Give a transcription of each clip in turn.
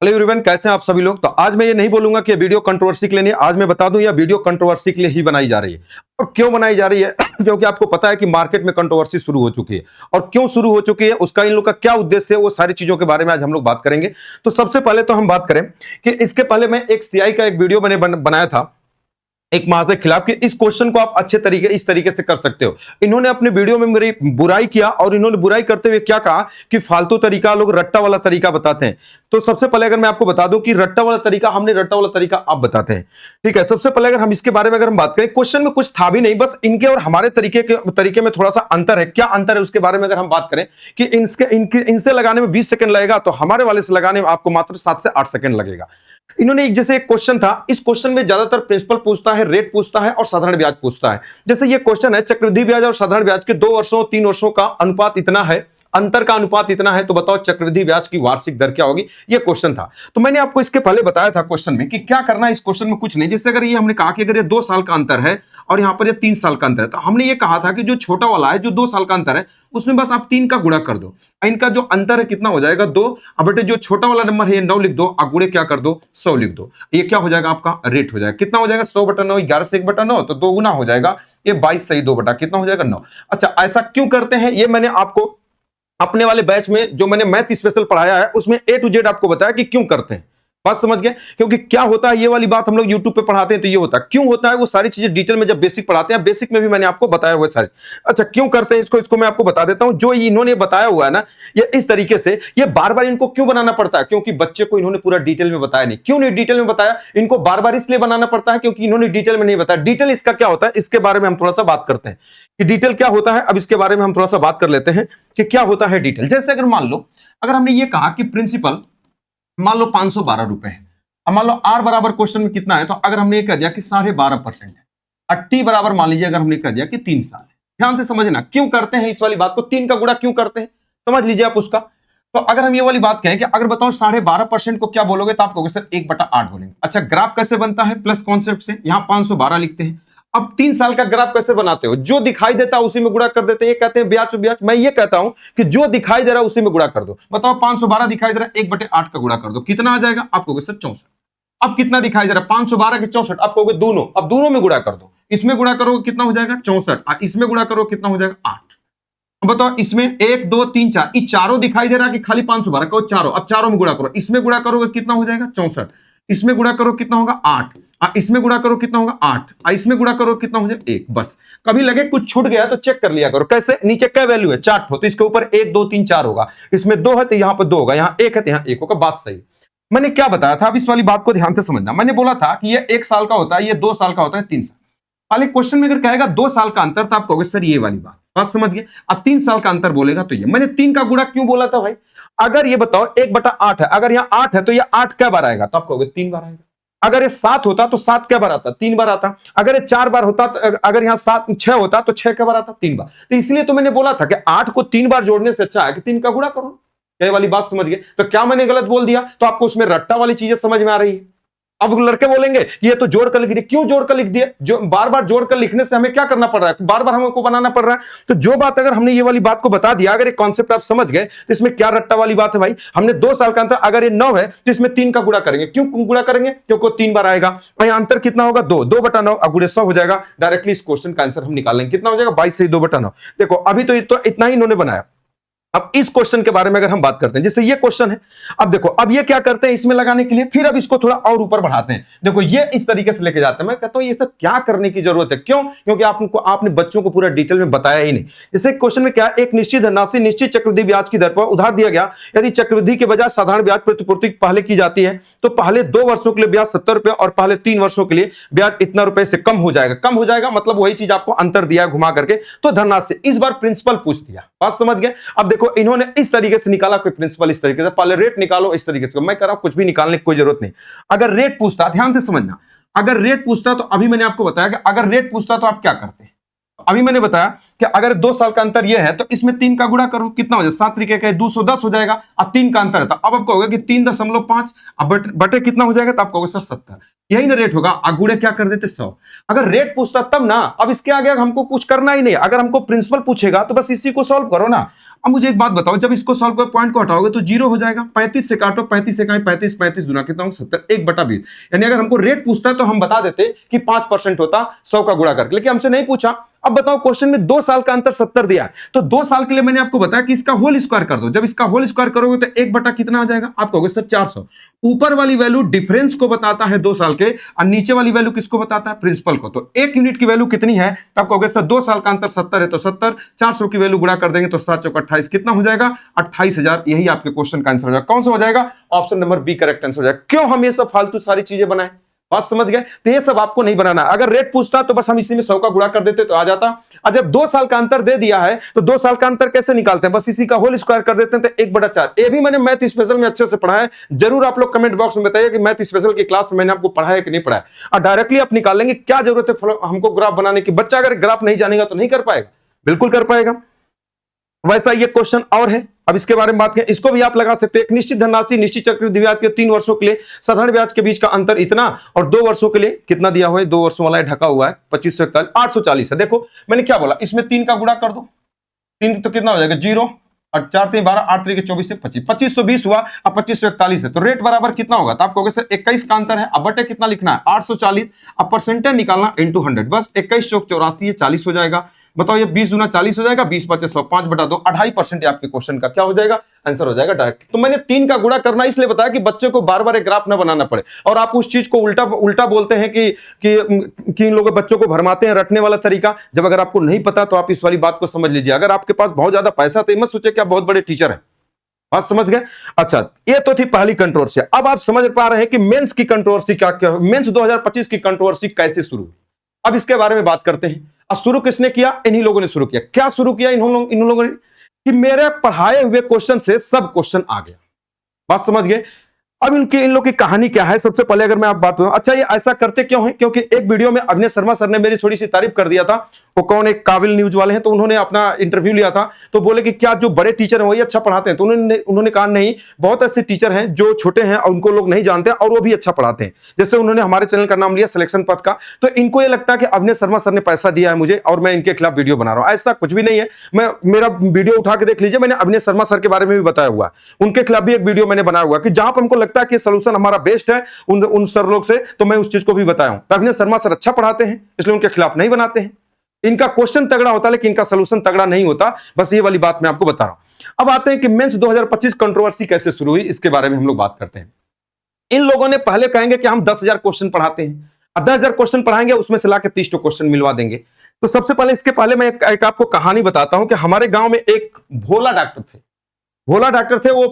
Hello everyone, कैसे हैं आप सभी लोग। तो आज मैं ये नहीं बोलूंगा कि ये वीडियो कंट्रोवर्सी के लिए नहीं, आज मैं बता दूं यह वीडियो कंट्रोवर्सी के लिए ही बनाई जा रही है। और क्यों बनाई जा रही है क्योंकि आपको पता है कि मार्केट में कंट्रोवर्सी शुरू हो चुकी है। और क्यों शुरू हो चुकी है, उसका इन लोग का क्या उद्देश्य है, वो सारी चीजों के बारे में आज हम लोग बात करेंगे। तो सबसे पहले तो हम बात करें कि इसके पहले मैं एक सीआई का एक वीडियो मैंने बनाया था एक महाज के खिलाफ कि इस क्वेश्चन को आप अच्छे तरीके इस तरीके से कर सकते हो। इन्होंने अपने वीडियो में मेरी बुराई किया और इन्होंने बुराई करते हुए क्या कहा कि फालतू तरीका, लोग रट्टा वाला तरीका बताते हैं। तो सबसे पहले अगर मैं आपको बता दूं कि रट्टा वाला तरीका, हमने रट्टा वाला तरीका आप बताते हैं, ठीक है। सबसे पहले अगर हम इसके बारे में अगर हम बात करें, क्वेश्चन में कुछ था भी नहीं, बस इनके और हमारे तरीके में थोड़ा सा अंतर है। क्या अंतर है उसके बारे में अगर हम बात करें कि इनसे लगाने में 20 सेकंड लगेगा, तो हमारे वाले से लगाने में आपको मात्र 7 से 8 सेकंड लगेगा। इन्होंने एक जैसे एक क्वेश्चन था, इस क्वेश्चन में ज्यादातर प्रिंसिपल पूछता है, रेट पूछता है और साधारण ब्याज पूछता है। जैसे ये क्वेश्चन है, चक्रवृद्धि ब्याज और साधारण ब्याज के 2 वर्षों 3 वर्षों का अनुपात इतना है, अंतर का अनुपात इतना है, तो बताओ चक्रवृद्धि ब्याज की वार्षिक दर क्या होगी। ये क्वेश्चन था। तो मैंने आपको इसके पहले बताया था क्वेश्चन में कि क्या करना है इस क्वेश्चन में, कुछ नहीं। जैसे अगर ये हमने कहा कि अगर ये 2 साल का अंतर है और यहां पर ये 3 साल का अंतर है, तो हमने ये कहा था कि जो छोटा वाला है, जो 2 साल का अंतर है, उसमें बस आप 3 का गुणा कर दो। इनका जो अंतर है कितना हो जाएगा, 2। अब बेटे जो छोटा वाला नंबर है ये 9 लिख दो, अब गुणे क्या कर दो, 100 लिख दो। ये क्या हो जाएगा, आपका रेट हो जाएगा। कितना हो जाएगा, 100/9, 11 से 1/9, तो 2 गुना हो जाएगा। ये 22 सही 2 बटा कितना हो जाएगा, 9। अच्छा, ऐसा क्यों करते हैं, ये मैंने आपको अपने वाले बैच में जो मैंने मैथ स्पेशल पढ़ाया है उसमें A to Z आपको बताया कि क्यों करते हैं। बात समझ गए। क्योंकि क्या होता है, ये वाली बात हम लोग YouTube पे पढ़ाते हैं तो ये होता है, क्यों होता है वो सारी चीजें डिटेल में जब बेसिक पढ़ाते हैं, बेसिक में भी मैंने आपको बताया हुआ है सारी। अच्छा, क्यों करते हैं इसको मैं आपको बता देता हूं। जो इन्होंने बताया हुआ है ना, ये इस तरीके से, ये बार बार इनको क्यों बनाना पड़ता है, क्योंकि बच्चे को इन्होंने पूरा डिटेल में बताया नहीं। क्यों नहीं डिटेल में बताया, इनको बार बार इसलिए बनाना पड़ता है क्योंकि इन्होंने डिटेल में नहीं बताया। डिटेल इसका क्या होता है, इसके बारे में हम थोड़ा सा बात करते हैं कि डिटेल क्या होता है। अब इसके बारे में हम थोड़ा सा बात कर लेते हैं कि क्या होता है डिटेल। जैसे अगर मान लो, अगर हमने ये कहा कि प्रिंसिपल मान लो 512 रुपए है, अब मान लो आर बराबर क्वेश्चन में कितना है, तो अगर हमने ये कह दिया कि 12.5% है, और टी बराबर मान लीजिए अगर हमने कह दिया कि 3 साल है। ध्यान से समझना क्यों करते हैं इस वाली बात को, 3 का गुणा क्यों करते हैं, समझ लीजिए आप उसका। तो अगर हम ये वाली बात कहें कि अगर बताओ 12.5% को क्या बोलोगे, तो आप कहोगे सर 1/8 बोलेंगे। अच्छा, ग्राफ कैसे बनता है, प्लस कॉन्सेप्ट से, यहां 512 लिखते हैं। अब 3 साल का ग्राफ कैसे बनाते हो, जो दिखाई देता है उसी में गुणा कर देते हैं। ये कहते हैं ब्याज ब्याज। मैं ये कहता हूं कि जो दिखाई दे रहा है उसी में गुणा कर दो। बताओ 512 दिखाई दे रहा है, 1/8 का गुणा कर दो, कितना आ जाएगा, आप कहोगे सर 64। अब कितना दिखाई दे रहा है, 512 के 64, आप कहोगे दोनों, अब दोनों में गुणा कर दो। इसमें गुणा करोगे कितना हो जाएगा, 64, इसमें गुणा करोगे कितना हो जाएगा, 8। अब बताओ इसमें 1 2 3 4, ये चारों दिखाई दे रहा है कि खाली 512, कहो चारों। अब चारों में गुणा करो, इसमें गुणा करोगे कितना हो जाएगा, 64, इसमें गुणा करो कितना होगा, 8, इसमें गुणा करो कितना होगा, 8, इसमें गुणा करो कितना हो जाएगा, 1। बस कभी लगे कुछ छूट गया तो चेक कर लिया करो। कैसे, नीचे क्या वैल्यू है, 4 तो इसके ऊपर 1 2 3 4 होगा, इसमें 2 है तो यहां पर 2 होगा, यहां 1 है तो यहां 1 होगा। बात सही। मैंने क्या बताया था, अब इस वाली बात को ध्यान से समझना। मैंने बोला था कि ये 1 साल का होता है, ये 2 साल का होता है, 3 साल वाले क्वेश्चन में अगर कहेगा 2 साल का अंतर, तो आप कहोगे सर ये वाली बात समझ गए। अब 3 साल का अंतर बोलेगा तो ये। मैंने 3 का गुणा क्यों बोला था भाई, अगर ये बताओ 1/8 है, अगर यहां 8 है तो ये 8 क्या बार आएगा, तो आप कहोगे 3 बार आएगा। अगर ये 7 होता तो 7 क्या बार आता, 3 बार आता। अगर ये 4 बार होता तो, अगर यहां 6 होता तो 6 क्या बार आता, 3 बार। तो इसलिए तो मैंने बोला था कि 8 को 3 बार जोड़ने से अच्छा है कि 3 का गुणा करो। ये वाली बात समझ गए। तो क्या मैंने गलत बोल दिया, तो आपको उसमें रट्टा वाली चीजें समझ में आ रही है। अब लड़के बोलेंगे ये तो जोड़कर लिख दिए, क्यों जोड़कर लिख दिए, जो बार बार जोड़कर लिखने से हमें क्या करना पड़ रहा है, बार बार हमको बनाना पड़ रहा है। तो जो बात अगर हमने ये वाली बात को बता दिया, अगर एक कॉन्सेप्ट आप समझ गए, तो इसमें क्या रट्टा वाली बात है भाई। हमने 2 साल का अंतर, अगर ये 9 है तो इसमें 3 का गुणा करेंगे। क्यों गुणा करेंगे, क्योंकि 3 बार आएगा। अंतर कितना होगा, 2/9, अब गुणे 100 हो जाएगा। डायरेक्टली इस क्वेश्चन का आंसर हम निकाल लेंगे, कितना हो जाएगा, 22 से 2/9। देखो अभी तो इतना ही इन्होंने बनाया। अब इस क्वेश्चन के बारे में अगर हम बात करते हैं, जैसे ये क्वेश्चन है, अब देखो अब ये क्या करते हैं इसमें लगाने के लिए, फिर अब इसको थोड़ा और ऊपर बढ़ाते हैं। देखो ये इस तरीके से लेके जाते हैं। मैं कहता हूं ये सब क्या करने की जरूरत है, क्यों, क्योंकि आपने बच्चों को पूरा डिटेल में बताया ही नहीं। जैसे क्वेश्चन में क्या, एक निश्चित धनराशि निश्चित चक्रवृद्धि ब्याज की दर पर उधार दिया गया, यदि चक्रवृद्धि के बजाय साधारण ब्याज प्रतिपूर्ति पहले की जाती है, तो पहले 2 वर्षों के लिए ब्याज 70 रुपए और पहले 3 वर्षों के लिए ब्याज इतना रुपए से कम हो जाएगा। कम हो जाएगा मतलब वही चीज आपको अंतर दिया घुमा करके, तो धनराशि इस बार प्रिंसिपल पूछ दिया। बात समझ गए। अब देखो इन्होंने इस तरीके से निकाला, कोई प्रिंसिपल इस तरीके से, पहले रेट निकालो इस तरीके से। मैं कह रहा हूं कुछ भी निकालने की कोई जरूरत नहीं। अगर रेट पूछता, ध्यान से समझना, अगर रेट पूछता तो अभी मैंने आपको बताया कि अगर रेट पूछता तो आप क्या करते, अभी मैंने बताया कि अगर 2 साल का अंतर यह है तो इसमें 3 का गुणा करो, कितना हो जाए 7 तरीके का 210 हो जाएगा। अब 3 का अंतर है तो अब आपको होगा कि 3.5, अब बटे कितना हो जाएगा, तो आपको होगा सर 70। यही ना रेट होगा। गुणे क्या कर देते 100। अगर रेट पूछता तब ना, अब इसके आगे हमको कुछ करना ही नहीं। अगर हमको प्रिंसिपल पूछेगा तो बस इसी को सॉल्व करो ना। अब मुझे एक बात बताओ, जब इसको सॉल्व करो पॉइंट को हटाओगे तो 0 हो जाएगा। 35 से काटो, 35 से कहीं 35, 35 गुना कितना होगा 70, 1/20। यानी अगर हमको रेट पूछता है तो हम बता देते कि 5% होता 100 का गुणा करके, लेकिन हमसे नहीं पूछा। अब बताओ क्वेश्चन में 2 साल का अंतर 70 दिया है, तो 2 साल के लिए मैंने आपको बताया कि इसका होल स्क्वायर कर दो। जब इसका होल स्क्वायर करोगे तो 1 बटा कितना आ जाएगा, आप कहोगे सर 400। ऊपर वाली वैल्यू डिफरेंस को बताता है 2 साल के, और नीचे वाली वैल्यू किसको बताता है, प्रिंसिपल को। तो 1 यूनिट की वैल्यू कितनी है, तो आप कहोगे सर 2 साल का अंतर 70 है तो 70, 400 की वैल्यू गुणा कर देंगे तो 7 चौका 28, कितना हो जाएगा 28,000। यही आपके क्वेश्चन का आंसर हो जाएगा। कौन सा हो जाएगा, option number B correct answer हो जाएगा। क्यों हम ये सब फालतू सारी चीजें बनाए, बात समझ गए। तो ये सब आपको नहीं बनाना। अगर रेट पूछता तो बस हम इसी में 100 का गुणा कर देते तो आ जाता। और जब 2 साल का अंतर दे दिया है तो 2 साल का अंतर कैसे निकालते हैं, बस इसी का होल स्क्वायर कर देते हैं तो 1/4। ये भी मैंने मैथ स्पेशल में अच्छे से पढ़ा है। जरूर आप लोग कमेंट बॉक्स में बताइए कि मैथ स्पेशल की क्लास में मैंने आपको पढ़ाया कि नहीं पढ़ाया, और डायरेक्टली आप निकाल लेंगे। क्या जरूरत है हमको ग्राफ बनाने की। बच्चा अगर ग्राफ नहीं जानेगा तो नहीं कर पाएगा, बिल्कुल कर पाएगा। वैसा ये क्वेश्चन और है, अब इसके बारे में बात करें। इसको भी आप लगा सकते हैं। एक निश्चित धनराशि निश्चित चक्रवृद्धि ब्याज के 3 वर्षों के लिए साधारण ब्याज के बीच का अंतर इतना, और 2 वर्षों के लिए कितना दिया हुआ है, 2 वर्षों वाला ढका हुआ है 2541, 840 है। देखो मैंने क्या बोला, इसमें 3 का गुणा कर दो, 3 तो कितना हो जाएगा 0, और 4 3 12, 8 3 24 से 25, 2520 हुआ। अब 2541 है तो रेट बराबर कितना होगा, तो आप कहोगे सर 21 का अंतर है। अब बटे कितना लिखना है 840, अब परसेंटेज निकालना इनटू 100, बस 21 चौक 84, ये 40 हो जाएगा। बताओ ये 20 गुना 40 हो जाएगा, 20 5 100, 5/2, 2.5% आपके क्वेश्चन का क्या हो जाएगा, आंसर हो जाएगा डायरेक्ट। तो मैंने 3 का गुणा करना इसलिए बताया कि बच्चे को बार बार एक ग्राफ ना बनाना पड़े, और आप उस चीज को उल्टा बोलते हैं कि इन लोगों बच्चों को भरमाते हैं, रटने वाला तरीका। जब अगर आपको नहीं पता तो आप इस वाली बात को समझ लीजिए। अगर आपके पास बहुत ज्यादा पैसा तो मत सोचे कि आप बहुत बड़े टीचर हैं, बात समझ गए। अच्छा, ये तो थी पहली कंट्रोवर्सी। अब आप समझ पा रहे हैं कि मेंस की कंट्रोवर्सी क्या मेंस 2025 की कंट्रोवर्सी कैसे शुरू हुई। अब इसके बारे में बात करते हैं। अब शुरू किसने किया, इन्हीं लोगों ने शुरू किया। क्या शुरू किया इन लोगों ने, कि मेरे पढ़ाए हुए क्वेश्चन से सब क्वेश्चन आ गया, बात समझ गए। अब इन लोग की कहानी क्या है, सबसे पहले अगर मैं आप बात करूं, अच्छा ये ऐसा करते क्यों है, क्योंकि एक वीडियो में अभिनय शर्मा सर ने मेरी थोड़ी सी तारीफ कर दिया था। वो कौन, एक काबिल न्यूज वाले हैं, तो उन्होंने अपना इंटरव्यू लिया था, तो बोले कि क्या जो बड़े टीचर हैं वही अच्छा पढ़ाते हैं। तो उन्होंने कहा नहीं, बहुत ऐसे टीचर हैं जो छोटे हैं और उनको लोग नहीं जानते और वो भी अच्छा पढ़ाते हैं। जैसे उन्होंने हमारे चैनल का नाम लिया सिलेक्शन पथ का, तो इनको ये लगता है कि अभिनय शर्मा सर ने पैसा दिया है मुझे और मैं इनके खिलाफ वीडियो बना रहा हूं। ऐसा कुछ भी नहीं है। मेरा वीडियो उठा के देख लीजिए, मैंने अभिनय शर्मा सर के बारे में भी बताया हुआ, उनके खिलाफ भी एक वीडियो मैंने बनाया हुआ कि जहां पर हमको लगता है कि सोल्यूशन हमारा बेस्ट है उन सर लोग से, तो मैं उस चीज को भी बताया हूं। अभिनय शर्मा सर अच्छा पढ़ाते हैं इसलिए उनके खिलाफ नहीं बनाते हैं। इनका क्वेश्चन तगड़ा होता है लेकिन इनका सोल्यूशन तगड़ा नहीं होता, बस ये वाली बात मैं आपको बता रहा हूं। अब आते हैं कि मेंस 2025 कंट्रोवर्सी कैसे शुरू हुई, इसके बारे में हम लोग बात करते हैं। इन लोगों ने पहले कहेंगे कि हम 10,000 क्वेश्चन पढ़ाते हैं, अब 10,000 क्वेश्चन पढ़ाएंगे, उसमें से लाकर 30 क्वेश्चन मिलवा देंगे। तो सबसे पहले इसके पहले मैं एक आपको कहानी बताता हूं कि हमारे गांव में एक भोला डॉक्टर थे। भोला डॉक्टर थे, वो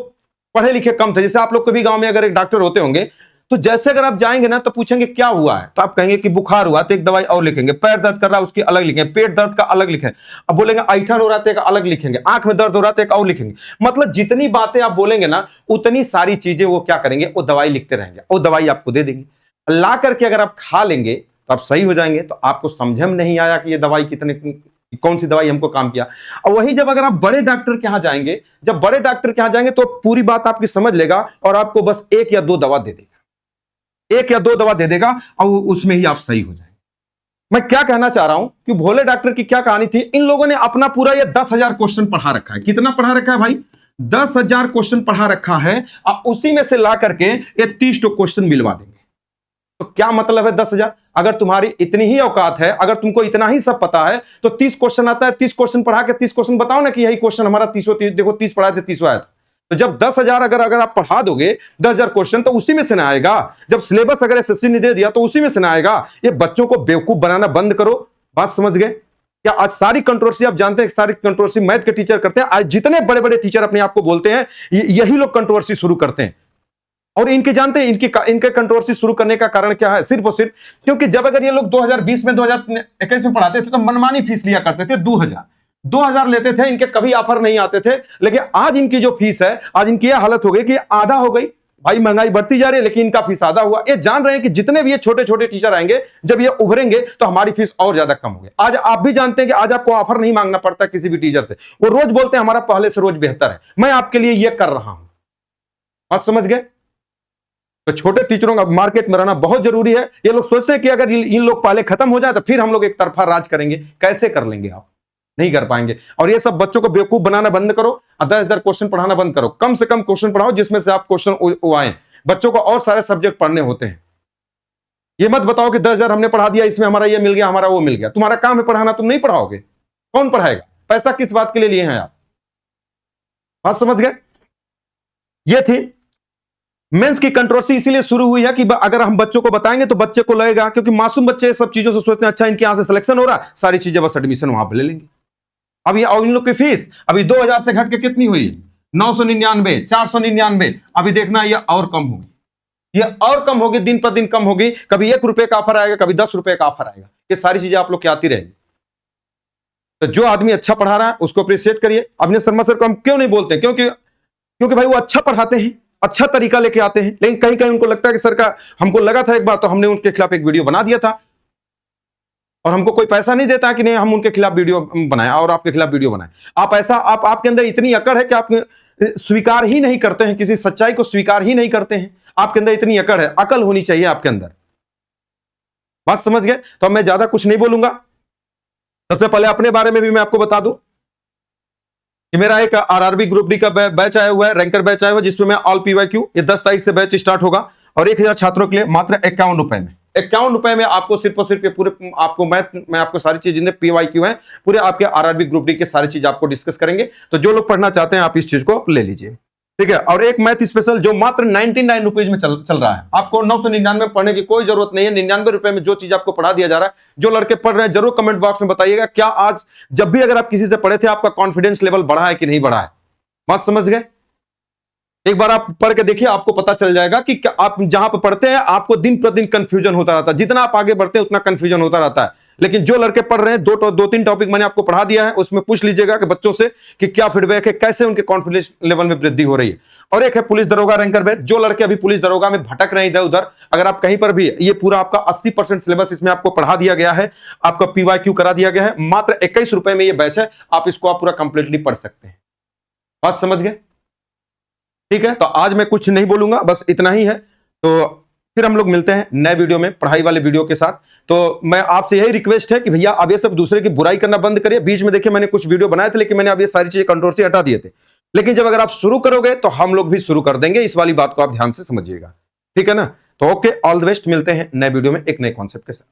पढ़े लिखे कम थे। जैसे आप लोग के भी गांव में अगर एक डॉक्टर होते होंगे, तो जैसे अगर आप जाएंगे ना तो पूछेंगे क्या हुआ है, तो आप कहेंगे कि बुखार हुआ, तो एक दवाई और लिखेंगे। पैर दर्द कर रहा है उसकी अलग लिखेंगे, पेट दर्द का अलग लिखेंगे। अब बोलेंगे ऐठन हो रहा है, एक अलग लिखेंगे, आंख में दर्द हो रहा है, एक और लिखेंगे। मतलब जितनी बातें आप बोलेंगे ना उतनी सारी चीजें वो क्या करेंगे, वो दवाई लिखते रहेंगे, वो दवाई आपको दे देंगे। ला करके अगर आप खा लेंगे तो आप सही हो जाएंगे। तो आपको समझ में नहीं आया कि ये दवाई कौन सी दवाई हमको काम किया। और वही जब अगर आप बड़े डॉक्टर के यहां जाएंगे, जब बड़े डॉक्टर के यहां जाएंगे तो पूरी बात आपकी समझ लेगा और आपको बस 1 या 2 दवा दे देगा, 1 या 2 दवा दे देगा और उसमें ही आप सही हो जाएंगे। मैं क्या कहना चाह रहा हूं कि भोले डॉक्टर की क्या कहानी थी। इन लोगों ने अपना पूरा ये 10,000 क्वेश्चन पढ़ा रखा है। कितना पढ़ा रखा है भाई, 10,000 क्वेश्चन पढ़ा रखा है, और उसी में से ला करके ये 30 क्वेश्चन मिलवा देंगे। तो क्या मतलब है 10,000, अगर तुम्हारी इतनी ही औकात है, अगर तुमको इतना ही सब पता है, तो 30 क्वेश्चन आता है, 30 क्वेश्चन पढ़ा के 30 क्वेश्चन बताओ ना कि यही क्वेश्चन हमारा 30 देखो 30 पढ़ाए थे 30 आया था। तो जब 10,000 अगर आप पढ़ा दोगे 10,000 क्वेश्चन, तो उसी में से ना आएगा। जब सिलेबस अगर एसएससी ने दे दिया तो उसी में से ना आएगा। ये बच्चों को बेवकूफ बनाना बंद करो, बात समझ गए क्या। आज सारी कंट्रोवर्सी आप जानते हैं, सारी कंट्रोवर्सी मैथ के टीचर करते हैं। आज जितने बड़े बड़े टीचर अपने आप को बोलते हैं, यही लोग कंट्रोवर्सी शुरू करते हैं। और इनके जानते हैं इनके कंट्रोवर्सी शुरू करने का कारण क्या है, सिर्फ और सिर्फ क्योंकि जब अगर ये लोग 2020 में 2021 में पढ़ाते थे तो मनमानी फीस लिया करते थे, 2,000 लेते थे, इनके कभी ऑफर नहीं आते थे। लेकिन आज इनकी जो फीस है, आज इनकी यह हालत हो गई कि आधा हो गई। भाई महंगाई बढ़ती जा रही है लेकिन इनका फीस आधा हुआ। ये जान रहे हैं कि जितने भी ये छोटे छोटे टीचर आएंगे, जब ये उभरेंगे तो हमारी फीस और ज्यादा कम होगी। आज आप भी जानते हैं कि आज आपको ऑफर नहीं मांगना पड़ता किसी भी टीचर से, वो रोज बोलते हैं हमारा पहले से रोज बेहतर है, मैं आपके लिए ये कर रहा हूं। बात समझ गए? तो छोटे टीचरों का मार्केट में रहना बहुत जरूरी है। ये लोग सोचते हैं कि अगर इन लोग पहले खत्म हो जाए तो फिर हम लोग एक तरफा राज करेंगे। कैसे कर लेंगे आप? नहीं कर पाएंगे। और ये सब बच्चों को बेवकूफ बनाना बंद करो, 10,000 क्वेश्चन पढ़ाना बंद करो, कम से कम क्वेश्चन पढ़ाओ जिसमें से आप क्वेश्चन आए। बच्चों को और सारे सब्जेक्ट पढ़ने होते हैं। ये मत बताओ कि 10,000 हमने पढ़ा दिया, इसमें हमारा ये मिल गया, हमारा वो मिल गया। तुम्हारा काम है पढ़ाना, तुम नहीं पढ़ाओगे, कौन पढ़ाएगा? पैसा किस बात के लिए लिए हैं आप? बात समझ गए? ये थी मेंस की कंट्रोवर्सी। इसीलिए शुरू हुई है कि अगर हम बच्चों को बताएंगे तो बच्चे को लगेगा, क्योंकि मासूम बच्चे सब चीजों से सोचते हैं अच्छा इनके यहां से सिलेक्शन हो रहा, सारी चीजें बस एडमिशन वहां पर ले लेंगे। अब ये इन लोग की फीस अभी 2,000 से घट के कितनी हुई? 999, 499। अभी देखना ये और कम होगी, ये और कम होगी, दिन पर दिन कम होगी। कभी 1 रुपए का ऑफर आएगा, कभी 10 रुपए का ऑफर आएगा। ये सारी चीजें आप लोग की आती रहेगी। तो जो आदमी अच्छा पढ़ा रहा है उसको अप्रिशिएट करिए। अभिनव शर्मा सर को हम क्यों नहीं बोलते? क्योंकि भाई वो अच्छा पढ़ाते हैं, अच्छा तरीका लेके आते हैं। लेकिन कहीं कहीं उनको लगता है कि सर का, हमको लगा था एक बार तो हमने उनके खिलाफ एक वीडियो बना दिया था, और हमको कोई पैसा नहीं देता कि नहीं हम उनके खिलाफ वीडियो बनाए और आपके खिलाफ वीडियो बनाए। आप ऐसा आपके अंदर इतनी अकड़ है कि आप स्वीकार ही नहीं करते हैं, किसी सच्चाई को स्वीकार ही नहीं करते हैं। आपके अंदर इतनी अकड़ है, अकल होनी चाहिए आपके अंदर। बात समझ गए? तो मैं ज्यादा कुछ नहीं बोलूंगा। सबसे पहले अपने बारे में भी मैं आपको बता दूं कि मेरा एक आरआरबी ग्रुप डी का बैच आया हुआ है, रैंकर बैच आया हुआ है, जिसमें मैं ऑल पीवाईक्यू, ये 10 तारीख से बैच स्टार्ट होगा और 1,000 छात्रों के लिए मात्र 51 रुपए में। 51 रुपए में आपको सिर्फ और सिर्फ ये पूरे आपको मैं आपको सारी चीज जितने पीवाईक्यू हैं पूरे आपके आरआरबी ग्रुप डी के सारी चीज आपको डिस्कस करेंगे। तो जो लोग पढ़ना चाहते हैं आप इस चीज को ले लीजिए, ठीक है। और एक मैथ स्पेशल जो मात्र 99 रुपीज में चल रहा है। आपको 999 पढ़ने की कोई जरूरत नहीं है। 99 रुपए में जो चीज आपको पढ़ा दिया जा रहा है, जो लड़के पढ़ रहे हैं जरूर कमेंट बॉक्स में बताइएगा, क्या आज जब भी अगर आप किसी से पढ़े थे आपका कॉन्फिडेंस लेवल बढ़ा है कि नहीं बढ़ा है। बात समझ गए? एक बार आप पढ़ के देखिए, आपको पता चल जाएगा कि आप जहां पर पढ़ते हैं आपको दिन प्रतिदिन कंफ्यूजन होता रहता है। जितना आप आगे बढ़ते हैं उतना कंफ्यूजन होता रहता है। लेकिन जो लड़के पढ़ रहे हैं, 2-3 टॉपिक मैंने आपको पढ़ा दिया है, उसमें पूछ लीजिएगा कि बच्चों से कि क्या फीडबैक है, कैसे उनके कॉन्फिडेंस लेवल में वृद्धि हो रही है। और एक है पुलिस दरोगा रैंकर बैच। जो लड़के अभी पुलिस दरोगा में भटक रहे हैं इधर उधर, अगर आप कहीं पर भी, ये पूरा आपका 80% सिलेबस इसमें आपको पढ़ा दिया गया है, आपका पीवाईक्यू करा दिया गया है। मात्र 21 रुपए में ये बैच है, आप इसको आप पूरा कंप्लीटली पढ़ सकते हैं। बात समझ गए? ठीक है, तो आज मैं कुछ नहीं बोलूंगा, बस इतना ही है। तो फिर हम लोग मिलते हैं नए वीडियो में, पढ़ाई वाले वीडियो के साथ। तो मैं आपसे यही रिक्वेस्ट है कि भैया अब ये सब दूसरे की बुराई करना बंद करिए। बीच में देखिए मैंने कुछ वीडियो बनाए थे, लेकिन मैंने अब ये सारी चीजें कंट्रोवर्सी हटा दिए थे। लेकिन जब अगर आप शुरू करोगे तो हम लोग भी शुरू कर देंगे। इस वाली बात को आप ध्यान से समझिएगा, ठीक है ना? तो ओके, ऑल द बेस्ट। मिलते हैं नए वीडियो में एक नए कॉन्सेप्ट के साथ।